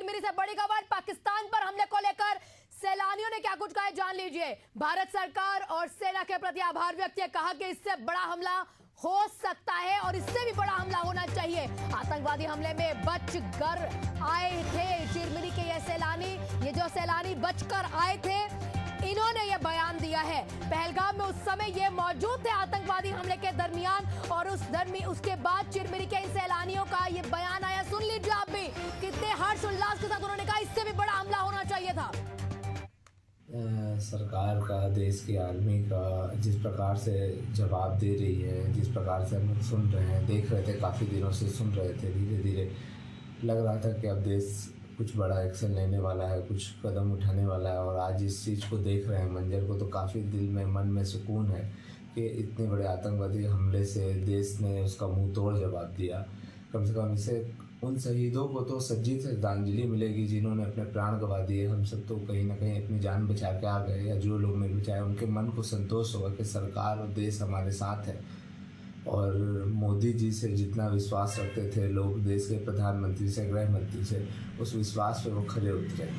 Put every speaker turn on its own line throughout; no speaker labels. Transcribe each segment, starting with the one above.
चिरमिरी से बड़ी खबर, पाकिस्तान पर हमले को लेकर सैलानियों ने क्या कुछ कहा है, जान लीजिए। भारत सरकार और सेना के प्रति आभार व्यक्त किया, कहा कि इससे बड़ा हमला हो सकता है और इससे भी बड़ा हमला होना चाहिए। आतंकवादी हमले में बच कर आए थे चिरमिरी के ये जो सैलानी बचकर आए थे, इन्होंने ये बयान दिया है। पहलगाम में उस समय ये मौजूद थे आतंकवादी हमले के दरमियान, और उसके बाद चिरमिरी के इन सैलानियों का ये बयान आया। सुन लीजिए आप भी, कितने हर्ष उल्लास के साथ उन्होंने कहा इससे भी बड़ा हमला होना चाहिए था।
सरकार का, देश की आर्मी का जिस प्रकार से जवाब दे रही है, जिस प्रकार से हम लोग सुन रहे हैं, देख रहे थे, काफ़ी दिनों से सुन रहे थे, धीरे धीरे लग रहा था कि अब देश कुछ बड़ा एक्शन लेने वाला है, कुछ कदम उठाने वाला है। और आज इस चीज़ को देख रहे हैं, मंजर को, तो काफ़ी दिल में, मन में सुकून है कि इतने बड़े आतंकवादी हमले से देश ने उसका मुंह तोड़ जवाब दिया। कम से कम इसे उन शहीदों को तो सच्ची श्रद्धांजलि मिलेगी जिन्होंने अपने प्राण गंवा दिए। हम सब तो कहीं ना कहीं अपनी जान बचा के आ गए, या जो लोग नहीं बचाए उनके मन को संतोष होगा कि सरकार और देश हमारे साथ है। और मोदी जी से जितना विश्वास रखते थे लोग, देश के प्रधानमंत्री से, गृह मंत्री से, उस विश्वास पे वो खरे उतरे।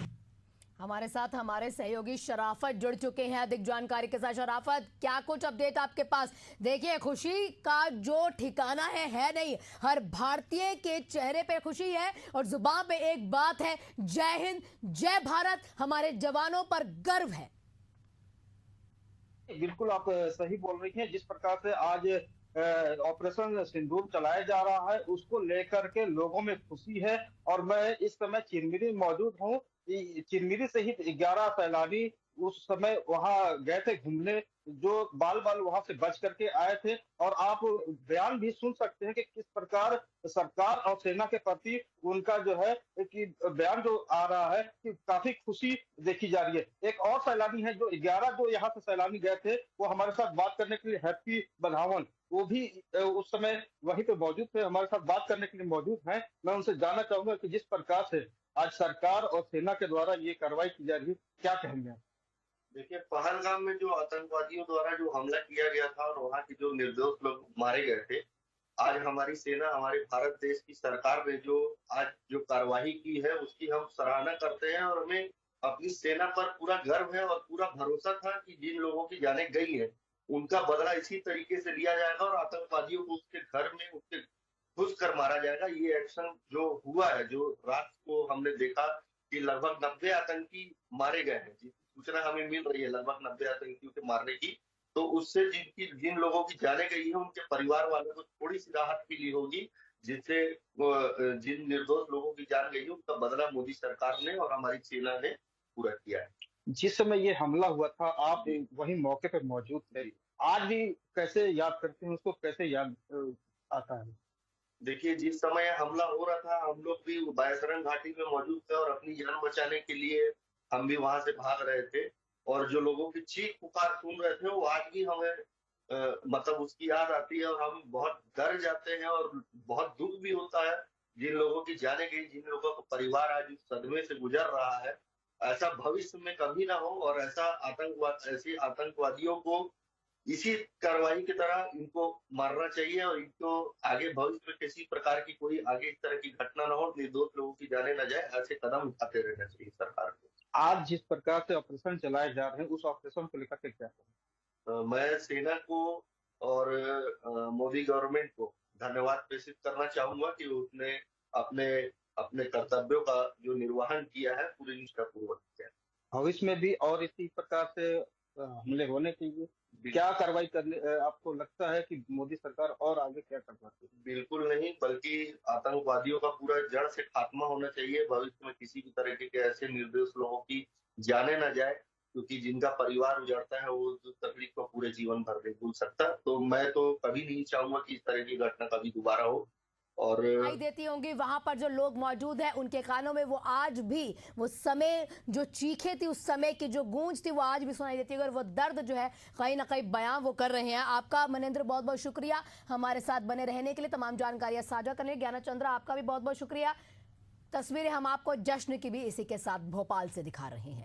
हमारे साथ हमारे सहयोगी शराफत जुड़ चुके हैं अधिक जानकारी के साथ। शराफत, क्या कुछ अपडेट आपके पास? देखिए, खुशी का जो ठिकाना है नहीं। हर भारतीय के चेहरे पे खुशी है और जुबान पे एक बात है, जय हिंद, जय भारत, हमारे जवानों पर गर्व है।
बिल्कुल आप सही बोल रही हैं। जिस प्रकार से आज ऑपरेशन सिंदूर चलाया जा रहा है, उसको लेकर के लोगों में खुशी है। और मैं इस समय चिरमिरी मौजूद हूँ। चिरमिरी से ही 11 सैलानी उस समय वहां गए थे घूमने, जो बाल वहां से बच करके आए थे। और आप बयान भी सुन सकते हैं कि किस प्रकार सरकार और सेना के प्रति उनका जो है कि बयान जो आ रहा है कि काफी खुशी देखी जा रही है। एक और सैलानी है, जो 11 जो यहाँ से सैलानी गए थे, वो हमारे साथ बात करने के लिए, हैप्पी बधावन, वो भी उस समय वहीं पे मौजूद थे, हमारे साथ बात करने के लिए मौजूद हैं। मैं उनसे जानना चाहूंगा कि जिस प्रकार से आज सरकार और सेना के द्वारा ये कार्रवाई की जा रही है, क्या कहेंगे?
देखिए, पहलगाम में जो आतंकवादियों द्वारा जो हमला किया गया था और वहाँ के जो निर्दोष लोग मारे गए थे, आज हमारी सेना, हमारे भारत देश की सरकार ने जो आज जो कार्रवाई की है, उसकी हम सराहना करते हैं। और हमें अपनी सेना पर पूरा गर्व है और पूरा भरोसा था कि जिन लोगों की जानें गई है, उनका बदला इसी तरीके से लिया जाएगा और आतंकवादियों को उसके घर में उसके घुस कर मारा जाएगा। ये एक्शन जो हुआ है, जो रात को हमने देखा कि लगभग 90 आतंकी मारे गए हैं, सूचना हमें मिल रही है लगभग 90 आतंकियों के मारने की, तो उससे जिन लोगों की जाने गई है, उनके परिवार वालों को थोड़ी सी राहत मिली होगी, जिससे जिन निर्दोष लोगों की जान गई है, उनका बदला मोदी सरकार ने और हमारी सेना ने पूरा किया है।
जिस समय ये हमला हुआ था, आप वही मौके पर मौजूद थे, आज भी कैसे याद करते हैं उसको, कैसे याद आता है?
देखिए, जिस समय हमला हो रहा था, हम लोग भी बायसरन घाटी में मौजूद थे और अपनी जान बचाने के लिए हम भी वहां से भाग रहे थे। और जो लोगों की चीख पुकार सुन रहे थे, वो आज भी हमें मतलब उसकी याद आती है और हम बहुत डर जाते हैं और बहुत दुख भी होता है। जिन लोगों की जाने गई, जिन लोगों का परिवार आज उस सदमे से गुजर रहा है, ऐसा भविष्य में कभी ना हो। और ऐसे आतंकवादियों को इसी कार्रवाई की तरह इनको मारना चाहिए और इनको आगे भविष्य में किसी प्रकार की कोई आगे इस तरह की घटना न हो, निर्दोष लोगों की जाने न जाए, ऐसे कदम उठाते रहना चाहिए सरकार को।
आज जिस प्रकार से ऑपरेशन चलाए जा रहे हैं, उस ऑपरेशन को लेकर के क्या कहें?
मैं सेना को और मोदी गवर्नमेंट को धन्यवाद प्रेषित करना चाहूंगा कि उसने अपने अपने कर्तव्यों का जो निर्वहन किया है, पूरी निष्ठापूर्वक किया है।
भविष्य में भी और इसी प्रकार से हमले होने चाहिए। क्या कार्रवाई करने आपको लगता है कि मोदी सरकार और आगे क्या कर पाती है?
बिल्कुल नहीं, बल्कि आतंकवादियों का पूरा जड़ से खात्मा होना चाहिए। भविष्य में किसी भी तरह के ऐसे निर्दोष लोगों की जाने न जाए, क्योंकि जिनका परिवार उजड़ता है, वो उस तकलीफ को पूरे जीवन भर नहीं भूल सकता। तो मैं तो कभी नहीं चाहूंगा कि इस तरह की घटना कभी दोबारा हो। और
सुनाई देती होंगी वहां पर जो लोग मौजूद हैं, उनके कानों में वो आज भी वो समय जो चीखे थी, उस समय की जो गूंज थी, वो आज भी सुनाई देती है और वो दर्द जो है कहीं ना कहीं बयां वो कर रहे हैं। आपका मनेंद्र बहुत बहुत शुक्रिया हमारे साथ बने रहने के लिए, तमाम जानकारियां साझा करने। ज्ञाना चंद्रा, आपका भी बहुत बहुत शुक्रिया। तस्वीरें हम आपको जश्न की भी इसी के साथ भोपाल से दिखा रहे हैं।